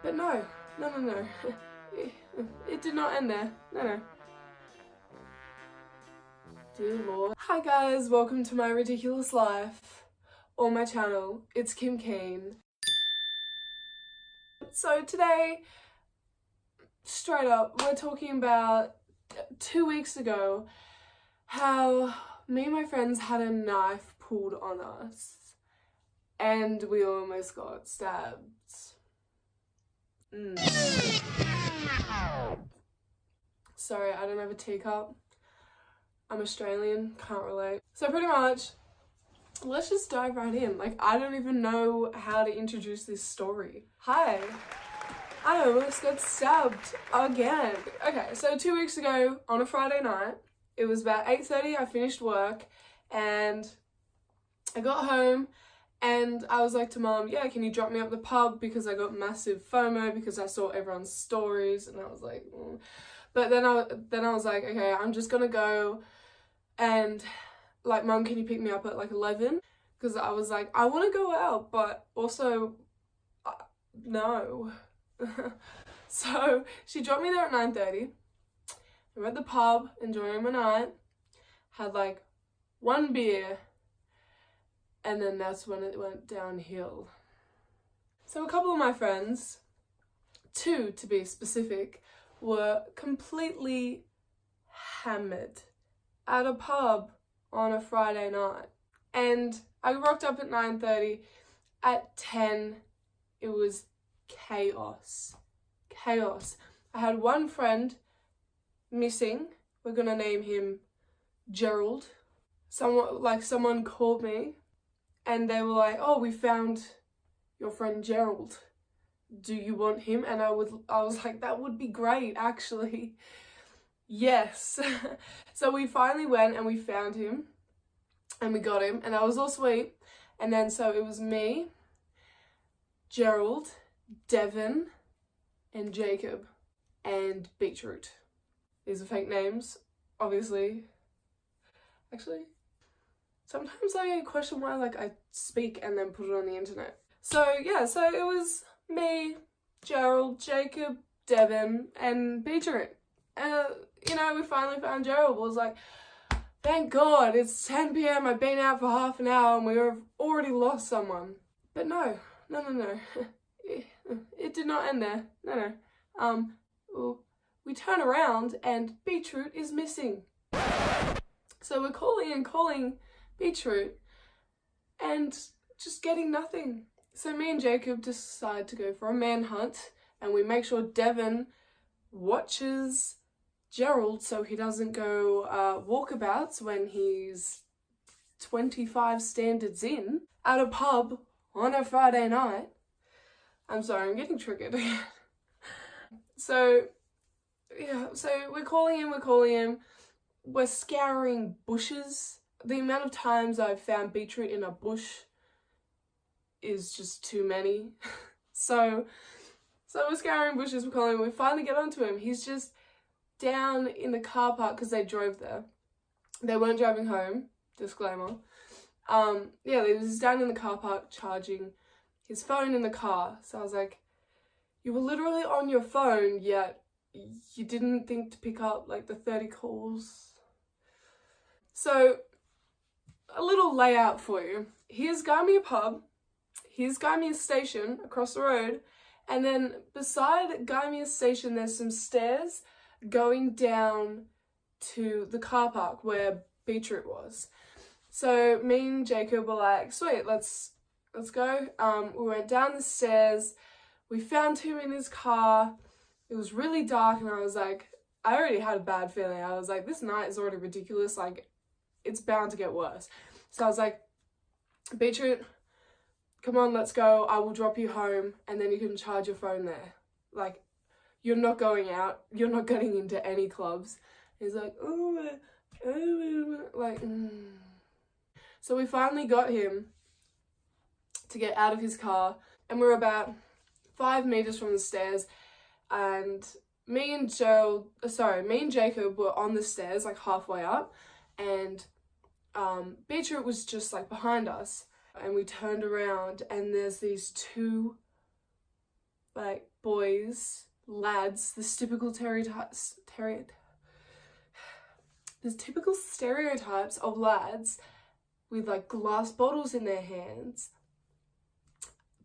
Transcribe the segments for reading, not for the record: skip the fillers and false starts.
But no. It did not end there. No. Dear Lord. Hi guys, welcome to my ridiculous life, or my channel. It's Kim Kane. So today, straight up, we're talking about 2 weeks ago how me and my friends had a knife pulled on us and we almost got stabbed. Sorry, I don't have a teacup. I'm Australian, can't relate. So pretty much, let's just dive right in. Like, I don't even know how to introduce this story. Hi, I almost got stabbed again. Okay, so 2 weeks ago on a Friday night, it was about 8:30, I finished work and I got home and I was like to mom, yeah, can you drop me up the pub because I got massive FOMO because I saw everyone's stories and I was like, But then I was like, okay, I'm just gonna go and like, mom, can you pick me up at like 11? Because I was like, I want to go out, but also, no. So she dropped me there at 9:30. I'm at the pub, enjoying my night, had like one beer, and then that's when it went downhill. So a couple of my friends, 2 to be specific, were completely hammered at a pub on a Friday night. And I rocked up at 9:30. At 10, it was chaos. Chaos. I had one friend missing. We're gonna name him Gerald. Someone called me and they were like, oh, we found your friend Gerald. Do you want him? And I was like, that would be great, actually. Yes. So we finally went and we found him and we got him and that was all sweet. And then so it was me, Gerald, Devin, and Jacob, and Beetroot. These are fake names, obviously. Actually, sometimes I question why I speak and then put it on the internet. So yeah, so it was me, Gerald, Jacob, Devin, and Beetroot. We finally found Gerald. I was like, thank God, it's 10 p.m, I've been out for half an hour and we've already lost someone. But no. It did not end there. No. We turn around and Beetroot is missing. So we're calling Beetroot and just getting nothing. So me and Jacob decide to go for a manhunt and we make sure Devin watches Gerald so he doesn't go walkabouts when he's 25 standards in at a pub on a Friday night. I'm sorry, I'm getting triggered. So we're calling him. We're scouring bushes. The amount of times I've found Beetroot in a bush is just too many. So we're scouring bushes, we're calling him, we finally get onto him. He's just down in the car park because they drove there. They weren't driving home, disclaimer. He was down in the car park charging his phone in the car. So I was like, you were literally on your phone, yet you didn't think to pick up like the 30 calls. So a little layout for you. Here's Gymea pub, here's Gymea station across the road, and then beside Gymea station there's some stairs going down to the car park where Beetroot was. So me and Jacob were like, sweet, let's go. We went down the stairs, we found him in his car. It was really dark and I was like, I already had a bad feeling. I was like, this night is already ridiculous, like it's bound to get worse. So I was like, Beetroot, come on, let's go. I will drop you home and then you can charge your phone there. Like, you're not going out. You're not getting into any clubs. He's like, So we finally got him to get out of his car and we're about 5 meters from the stairs and me and Jacob were on the stairs like halfway up and Beetroot was just like behind us and we turned around and there's these 2 like boys, lads, this typical stereotypes of lads with like glass bottles in their hands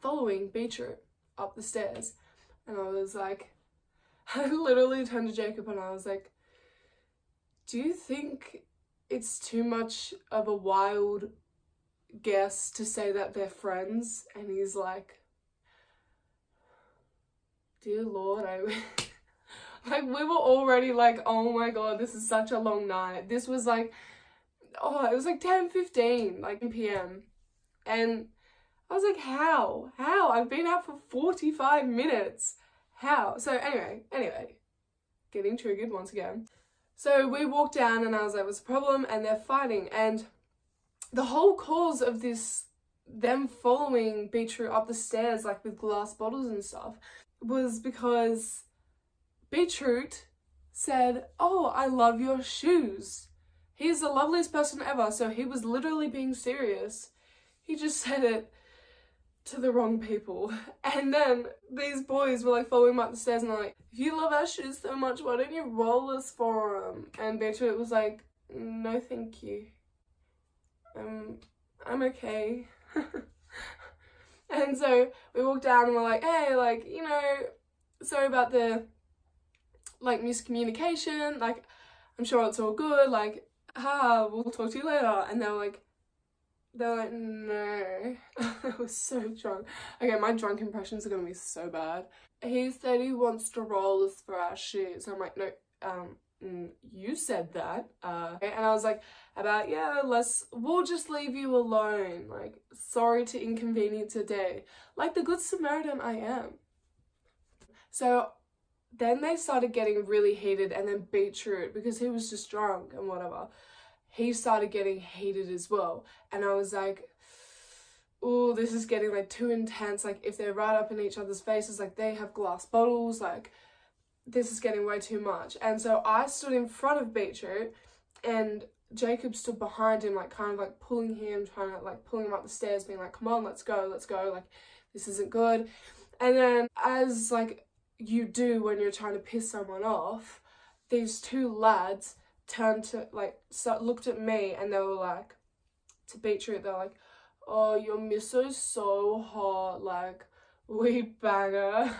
following Beetroot up the stairs. And I was like, I literally turned to Jacob and I was like, do you think it's too much of a wild guess to say that they're friends? And he's like, dear Lord, like we were already like, oh my god, this is such a long night. This was like, it was like 10:15 like p.m. and I was like, how I've been out for 45 minutes, how? So anyway, getting triggered once again. So we walked down and I was like, what's the problem? And they're fighting, and the whole cause of this, them following Beetroot up the stairs like with glass bottles and stuff, was because Beetroot said, oh, I love your shoes. He's the loveliest person ever. So he was literally being serious. He just said it to the wrong people. And then these boys were like following him up the stairs and they're like, if you love our shoes so much, why don't you roll us for them? And Beetroot was like, no thank you. I'm okay. And so we walked down and we're like, hey, like, you know, sorry about the like miscommunication, like I'm sure it's all good, like we'll talk to you later. And they're like no. I was so drunk. Okay, my drunk impressions are gonna be so bad. He said he wants to roll us for our shoes. I'm like, no, you said that. And I was like, we'll just leave you alone, like sorry to inconvenience your day, like the good Samaritan I am. So then they started getting really heated, and then Beetroot, because he was just drunk and whatever, he started getting heated as well. And I was like, oh, this is getting like too intense. Like if they're right up in each other's faces, like they have glass bottles, like this is getting way too much. And so I stood in front of Beetroot and Jacob stood behind him, like kind of like pulling him, trying to like pull him up the stairs, being like, come on, let's go, like this isn't good. And then as like you do when you're trying to piss someone off, these two lads turned to like looked at me and they were like, to Beetroot, they're like, oh, your misso's so hot, like weed banger.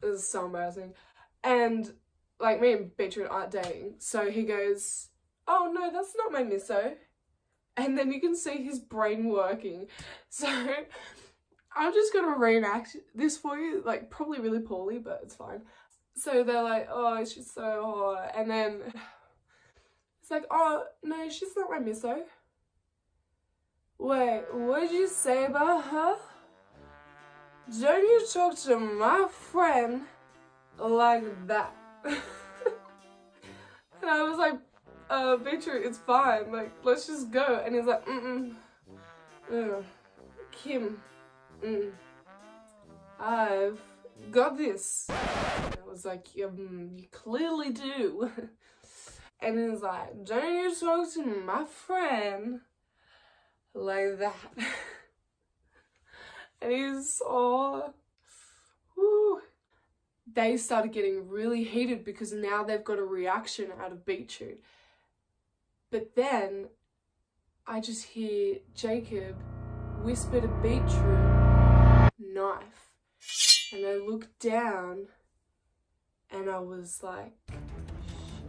This is so embarrassing. And like me and Beetroot aren't dating, so he goes, oh no, that's not my misso. And then you can see his brain working. So I'm just gonna reenact this for you, like probably really poorly, but it's fine. So they're like, oh, she's so hot. And then it's like, oh no, she's not my misso. Wait, what did you say about her? Don't you talk to my friend like that. And I was like, Beetroot, it's fine, like let's just go. And he's like, Kim, I've got this. And I was like, you clearly do. And he's like, don't you talk to my friend like that. And he's all, whoo. They started getting really heated because now they've got a reaction out of Beetroot. But then I just hear Jacob whisper to Beetroot, knife. And I looked down and I was like,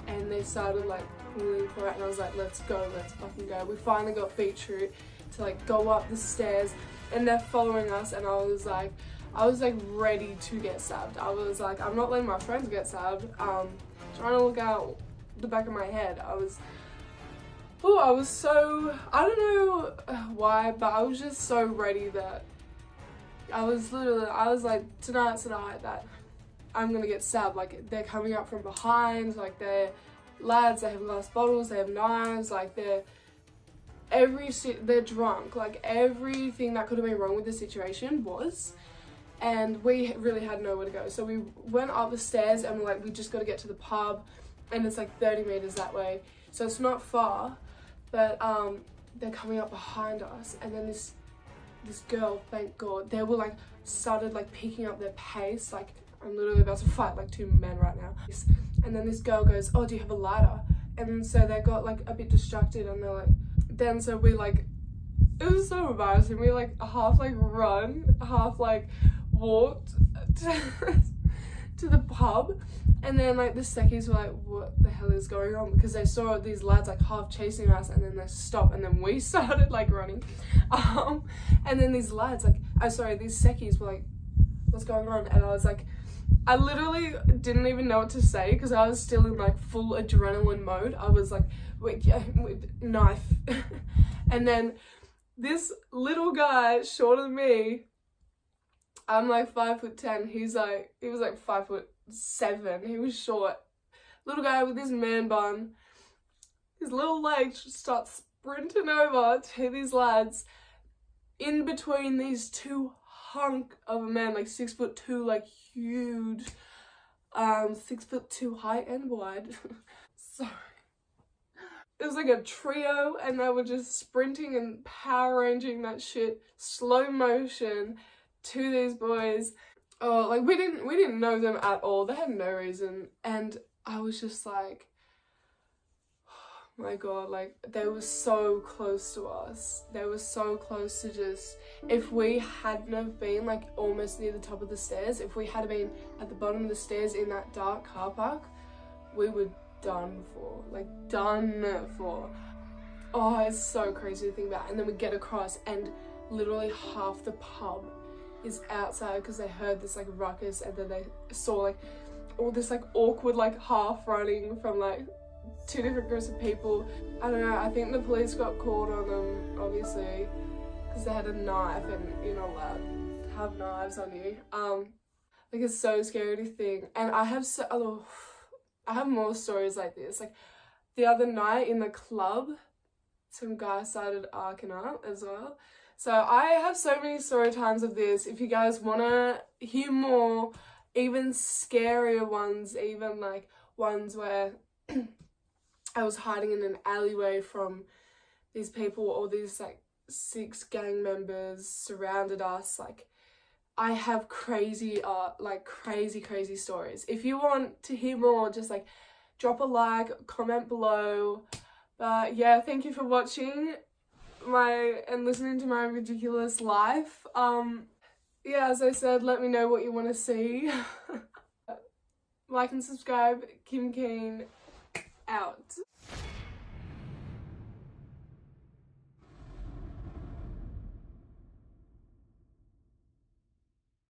and they started like pulling for it and I was like, let's go, let's fucking go. We finally got Beetroot to like go up the stairs and they're following us, and I was like ready to get stabbed. I was like, I'm not letting my friends get stabbed. Trying to look out the back of my head. I was so, I don't know why, but I was just so ready that I was like, tonight's the night that I'm gonna get stabbed. Like they're coming up from behind, like they're lads, they have glass bottles, they have knives, like they're drunk, like everything that could have been wrong with the situation was, and we really had nowhere to go. So we went up the stairs and we're like, we just got to get to the pub, and it's like 30 meters that way, so it's not far, but they're coming up behind us, and then this this girl, thank God, they were like started like picking up their pace, like I'm literally about to fight like two men right now. And then this girl goes, oh, do you have a ladder? And so they got like a bit distracted, and they're like, then so we like, it was so embarrassing. We like half like run, half like walked to the pub, and then like the seckies were like, what the hell is going on? Because they saw these lads like half chasing us, and then they stopped, and then we started like running. And then these lads like, these seckies were like, what's going on? And I was like, I literally didn't even know what to say because I was still in like full adrenaline mode. I was like, wait, knife. And then this little guy, shorter than me, I'm like 5'10". He was like 5'7". He was short. Little guy with his man bun. His little legs just start sprinting over to these lads in between these two hunk of a man, like 6'2", like huge, 6'2" height and wide. Sorry. It was like a trio, and they were just sprinting and power ranging that shit, slow motion, to these boys. Oh, like we didn't know them at all. They had no reason, and I was just like, oh my God, like they were so close to us. They were so close to just, if we hadn't have been like almost near the top of the stairs, if we had been at the bottom of the stairs in that dark car park, we were done for, like done for. Oh, it's so crazy to think about. And then we get across, and literally half the pub is outside because they heard this like ruckus, and then they saw like all this like awkward like half running from like two different groups of people. I don't know, I think the police got called on them obviously because they had a knife, and you're not allowed to have knives on you. Like it's so scary to think. And I have more stories like this. Like the other night in the club, some guy started arcing up as well. So I have so many story times of this. If you guys want to hear more, even scarier ones, even like ones where I was hiding in an alleyway from these people, or these like 6 gang members surrounded us. Like I have crazy stories. If you want to hear more, just like drop a like, comment below. But yeah, thank you for watching and listening to my ridiculous life. Yeah, as I said, let me know what you want to see. Like and subscribe. Kim Keen out.